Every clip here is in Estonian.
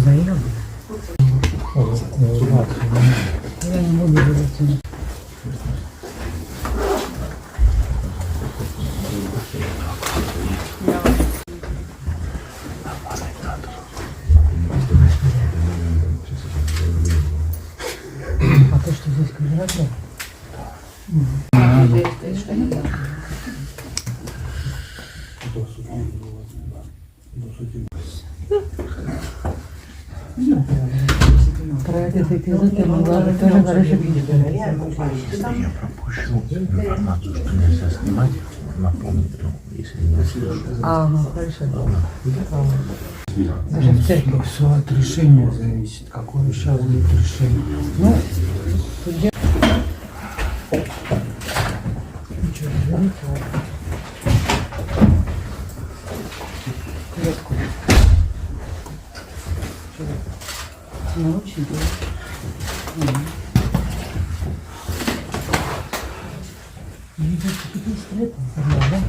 Да, я не буду говорить. А то, что здесь квадратно? Про этот эпизод я могла бы тоже хорошо видеть. Я пропущу информацию, что нельзя снимать, напомню, если не слышу. Ага, хорошо. Даже в церкви. Все от решения зависит. Какое сейчас будет решение? Ну, судья... Ничего, разберите. Клетку. Научите. Не знаю, что тут скелет, да?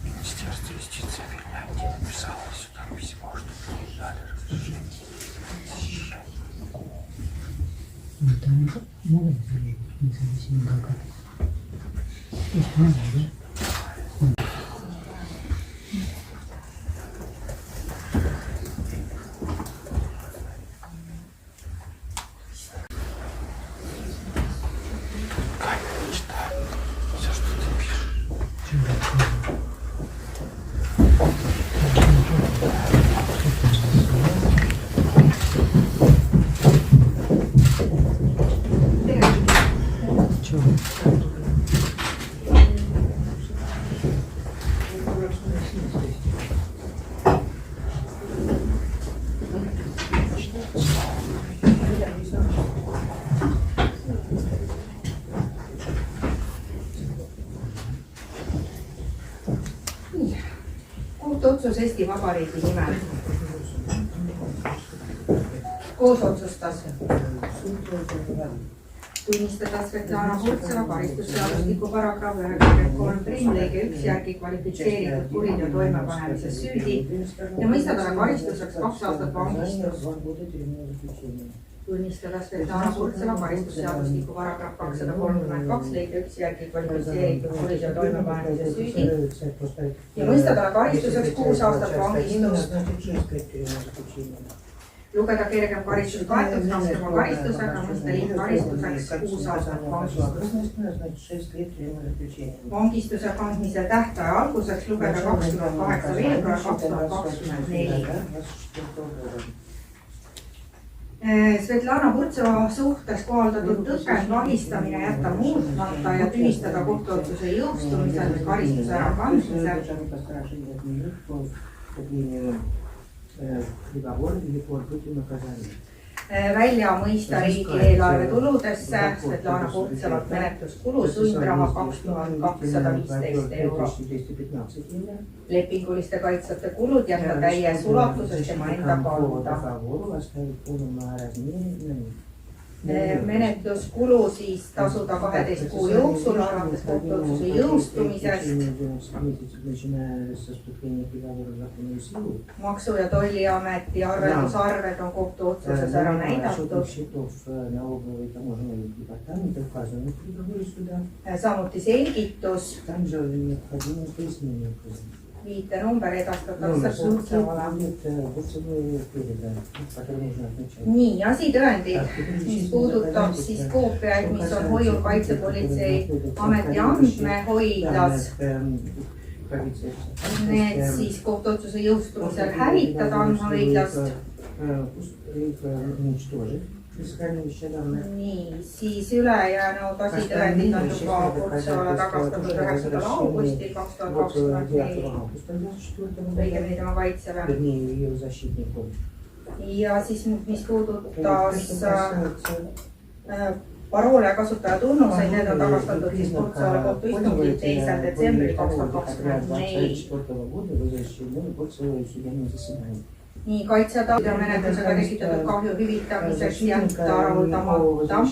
Министерство юстиции Финляндии написало сюда письмо, что не дали разрешение защищать. Ну, там могут быть независимые адвокаты. Есть много, да? Камера читает все, что ты пишешь. Kohtuotsus Eesti Vabariigi nimel. Koos otsustas tunnistada Svetlana Hurtseva karistusseadustiku paragrahv 93 lõige 1 järgi kvalifitseeritud kuriteo toimepanemises süüdi ja mõista talle karistuseks 2 aastat vangistust. Tunnistada Svetlana Hurtseva karistusseadustiku paragrahv 232 lõige 1 järgi kvalifitseeritud kuriteo toimepanemises süüdi ja mõista talle karistuseks 6 aastat vangistust. Lugeda kergem karistus kaetud raskema karistusega, mõista liitkaristuseks 6 aastat vangistust. Vangistuse kandmise tähtaja alguseks lugeda 28. veebruar 2024. Svetlana Hurtseva suhtes kohaldatud tõkend vahistamine jätta muutmata ja tühistada kohtuotsuse jõustumisel karistuse ärakandmise. Välja mõista riigieelarve tuludesse Svetlana Hurtsevalt menetluskulu sundraha 2215 €. Lepinguliste kaitsjate kulud jätta täies ulatuses tema enda kanda. Menetluskulu siis tasuda 12 kuu jooksul alates kohtuotsuse jõustumisest. Maksu- ja Tolliameti arveldusarved on kohtuotsuses ära näidatud. Samuti selgitus. viitenumber edastatakse kursavale. Nii, asitõendid, mis puudutab siis koopiaid, mis on hoiul Kaitsepolitsei ameti andmehoidlas. Need siis kohtuotsuse jõustumisel hävitada andmehoidlast. Nii, siis ülejäänud asitõendid on juba Kurtsevale tagastatud 9. augustil 2024. Õigemini tema kaitsele. Ja siis mis puudutas paroole ja kasutaja tunnuseid, need on tagastatud siis Kurtsevale kohtuistungil 2. detsembril 2024. Nii, kaitsjad menetlusega tekitatud kahju hüvitamiseks jätta rahuldamata.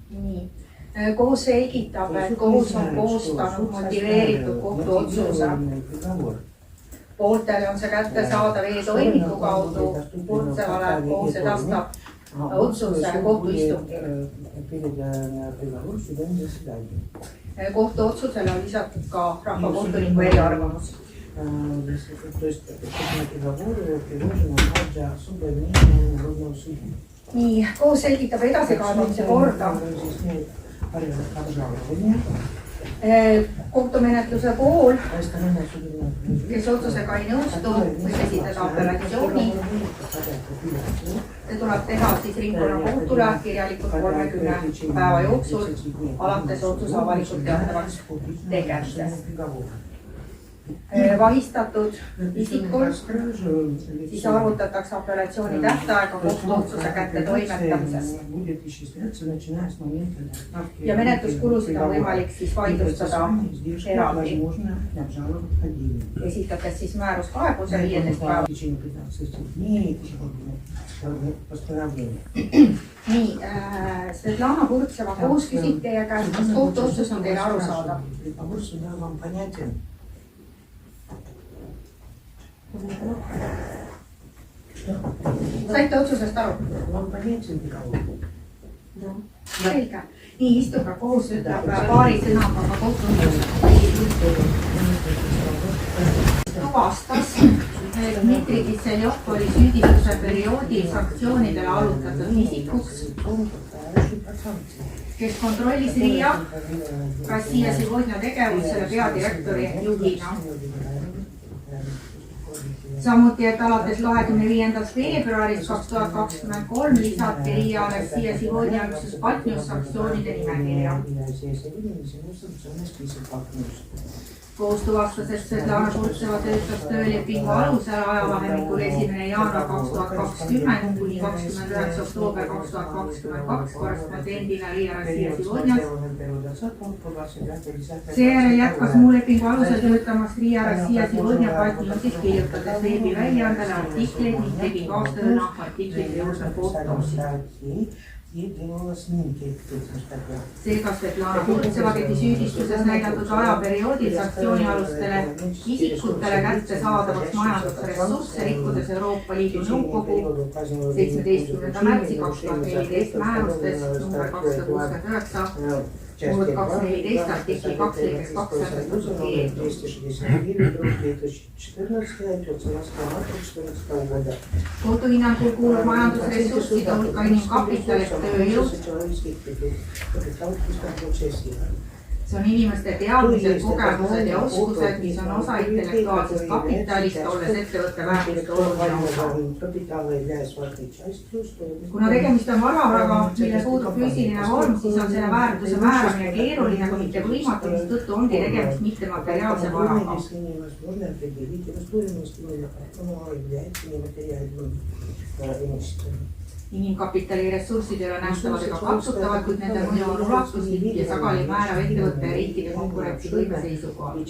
Nii, kohus selgitab, et kohus on koostanud motiveeritud kohtuotsuse. Pooltele on see kättesaadav e-toimiku kaudu. Kurtsevale kohus edastab otsuse kohtuistungil. Kohtuotsusele on lisatud ka rahvakohtuniku eriarvamus. Nii, kohus selgitab edasikaebamise korda. Kohtumenetluse pool, kes otsusega ei nõustu, võib esitada apellatsiooni. See tuleb teha siis ringkonnakohtule kirjalikult 30 päeva jooksul alates otsuse avalikult teatavaks tegemisest. Vahistatud isikul siis arvutatakse apellatsiooni tähtaega kohtuotsuse kätte toimetamisest. Ja menetluskulusid on võimalik siis vaidlustada eraldi. Esitates siis määruskaebuse 15 päeva. Nii, Svetlana Kurtseva koos küsib teie käest, kas kohtuotsus on teile arusaadav? Saite otsusest aru? Selge. Nii, istuga kohus ütleb paari sõnaga kohtuotsus. Tuvastas, et Dmitri Kisseljov oli süüdistuse perioodil sanktsioonidele allutatud isikuks, kes kontrollis RIA Rossija Сегодня tegevust selle peadirektori juhina. Samuti, et alates 25. veebruarist 2023 lisati RIA Rossija Сегодня üksus Patnius sanktsioonide nimekirja. Kohus tuvastas, et Svetlana Kurtseva töötas töölepingu alusel ajavahemikul 1. jaanuar 2020 kuni 29. oktoober 2022 korrespondendina RIA Rossija Сегодняs. Seejärel jätkas muu lepingu alusel töötamas RIA Rossija Сегодня Patniusis kirjutades veebiväljaandele artikleid ning tegi kaastööna artiklite juurde fotosid. Seega Svetlana Kurtseva tegi süüdistuses näidatud ajaperioodil sanktsioonialustele isikutele kätte saadavaks majandusressursse rikkudes Euroopa Liidu Nõukogu 17. märtsi 2014 määrustes number 269 Murd 214 artikli 2 lõikes 2 sätestatud keeld. Kohtuhinnangul kuulub majandusressursside hulka inimkapital ehk tööjõud. See on inimeste teadmised, kogemused ja oskused, mis on osa intellektuaalsest kapitalist, olles ettevõtte väärtuste oluline osa. Kuna tegemist on varavaraga, mille puudub füüsiline vorm, siis on selle väärtuse määramine keeruline, kui mitte võimatu, mis tõttu ongi tegemist mittemateriaalse varaga. Inimkapitali ressursid ei ole nähtavad ega katsutavad, kuid nende mõju on ulatuslik ja sageli määrav ettevõtte ja riikide konkurentsivõime seisukohalt.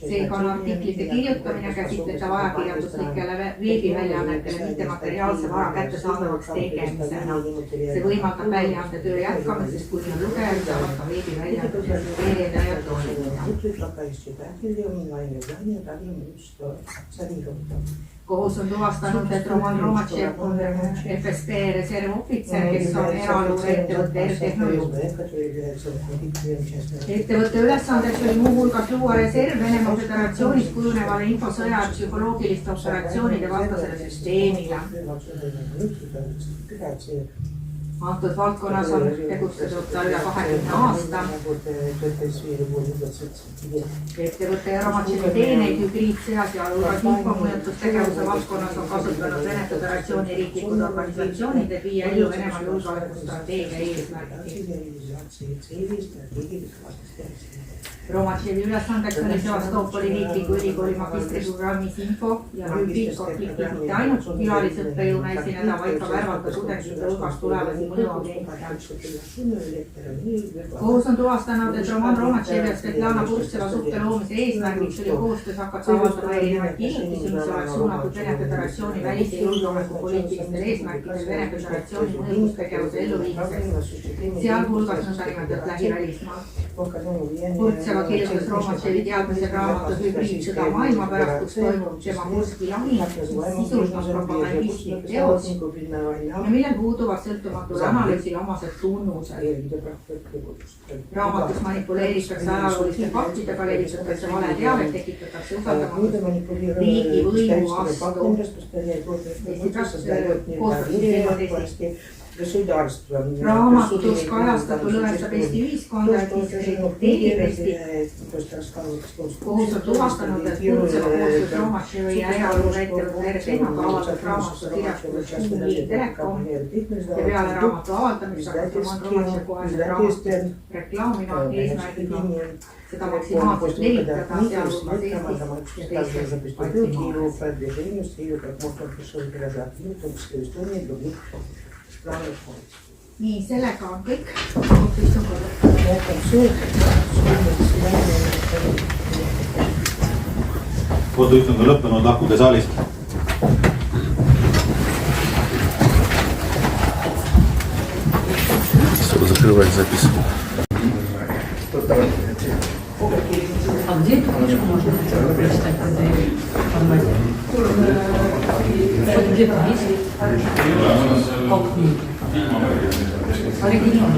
Seega on artiklite kirjutamine käsitletav ajakirjanduslikele veebiväljaannetele mittemateriaalse vara kättesaadavaks tegemisena. See võimaldab väljaande töö jätkamisest, kuni lugejad saavad ka veebiväljaandusest veeda ja toimida. смотрит, пока есть читатели, онлайн-издание, также может что санировать. kohus on tuvastanud, et Roman Romatšev on FSB reservohvitser, kes on eraluureettevõtte R-Tehnoloog. ettevõtte ülesandeks oli muuhulgas luua reserv Venemaa Föderatsioonis kujunevale infosõja ja psühholoogiliste operatsioonide vastasele süsteemile. Antud valdkonnas on tegutsenud ta üle 20 aasta. Ettevõtte ja Romatševi teeneid hübriidsõjas ja hulgas infomõjutustegevuse valdkonnas on kasutanud Vene Föderatsiooni riiklikud organisatsioonid, et viia ellu Venemaa julgeolekustrateegia eesmärki. Romatševi ülesandeks oli Sevastopoli riikliku ülikooli magistriprogrammis info ja hübriidkonflikti mitte ainult külalisõppejõuna esineda, vaid ka värvata tudengite hulgas tulevasi mõjuagente. Kohus on tuvastanud, et Roman Romatšev ja Svetlana Purtseva suhte loomise eesmärgiks oli koostöös hakata avaldama erinevaid kirjutisi, mis oleks suunatud Vene Föderatsiooni välis- ja julgeolekupoliitilistel eesmärkidel Vene Föderatsiooni mõjutustegevuse elluviimiseks, sealhulgas nõndanimetatud lähivälismaal. Purtseva kirjutas Romatševi teadmisel raamatu Hübriidsõda maailma pärast, kus toimub tema Kurski lahing, mis sisult on propagandistlik teos ja millel puuduvad sõltumatul analüüsil omased tunnused. Raamatus manipuleeritakse ajalooliste faktidega, levitatakse valeteavet, tekitatakse usaldamatust riigi võimu vastu. Raamatus kajastatu lõhestab Eesti ühiskonda, et diskrediteerib Eestit. Kohus on tuvastanud, et Purtseva koostöös Romatševi ja eraluureettevõtte R-Tehnoloog avaldas raamatu kirjastuses Kuuli Telekom ja peale raamatu avaldamist hakkas Roman Romatšev koheselt raamatut reklaamima eesmärgiga seda maksimaalselt levitada, sealhulgas Eestis ja teistes Baltimaades. Nii, sellega on kõik. Koduistung on lõppenud, lahkuge saalist. Закрывать запись. А где эту книжку можно прочитать в формате? Где-то есть? Как книга? Оригинал.